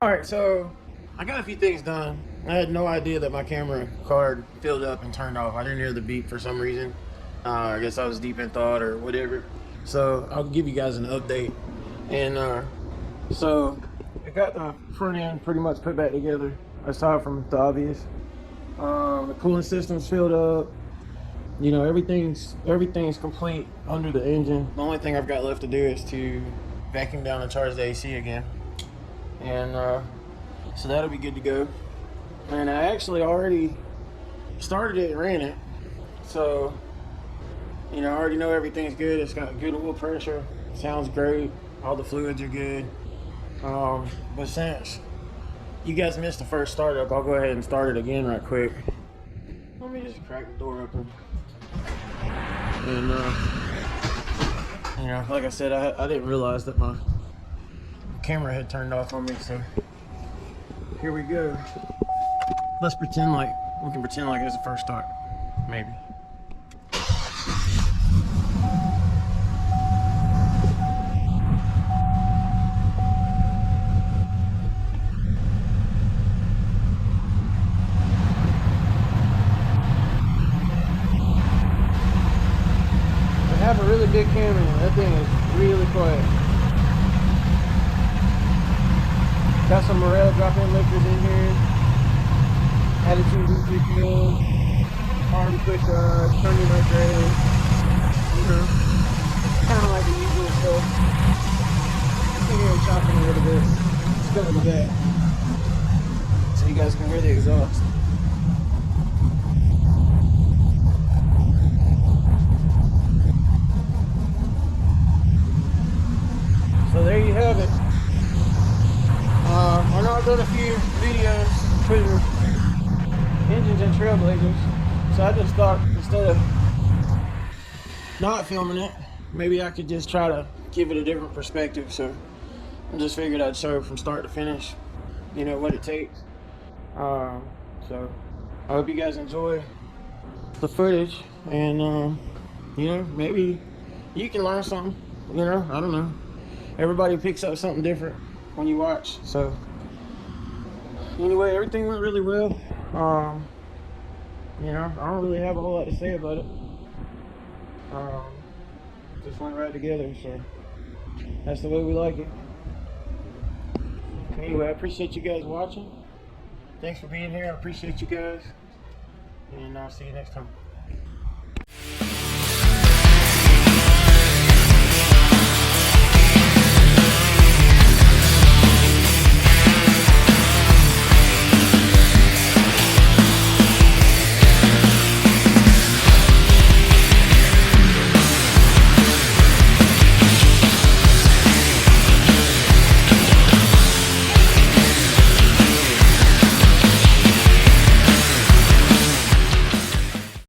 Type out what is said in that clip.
All right, so I got a few things done. I had no idea that my camera card filled up and turned off. I didn't hear the beep for some reason. I guess I was deep in thought or whatever. So I'll give you guys an update. And so I got the front end pretty much put back together, aside from the obvious. The cooling system's filled up. You know, everything's complete under the engine. The only thing I've got left to do is to vacuum down and charge the AC again. And so that'll be good to go. And I actually already started it and ran it. So, you know, I already know everything's good. It's got good oil pressure. Sounds great. All the fluids are good. But since you guys missed the first startup, I'll go ahead and start it again right quick. Let me just crack the door open. And, you know, like I said, I didn't realize that my camera had turned off on me, so here we go. Let's pretend like, we can pretend like it's the first start, maybe. I have a really big camera, that thing is really quiet. Got some Morel drop-in lifters in here. Added some D3 arm quick turning upgrade. You know, kind of like the usual stuff. You can hear it chopping a little bit. Let's go to the back so you guys can hear the exhaust. So there you have it. I know I've done a few videos putting engines in Trailblazers, so I just thought instead of not filming it, maybe I could just try to give it a different perspective. So I just figured I'd show from start to finish, you know, what it takes. So I hope you guys enjoy the footage, and you know, maybe you can learn something. You know, I don't know. Everybody picks up something different when you watch. So anyway, everything went really well. You know, I don't really have a whole lot to say about it. Just went right together, so that's the way we like it. Anyway, I appreciate you guys watching. Thanks for being here. I appreciate you guys, and I'll see you next time.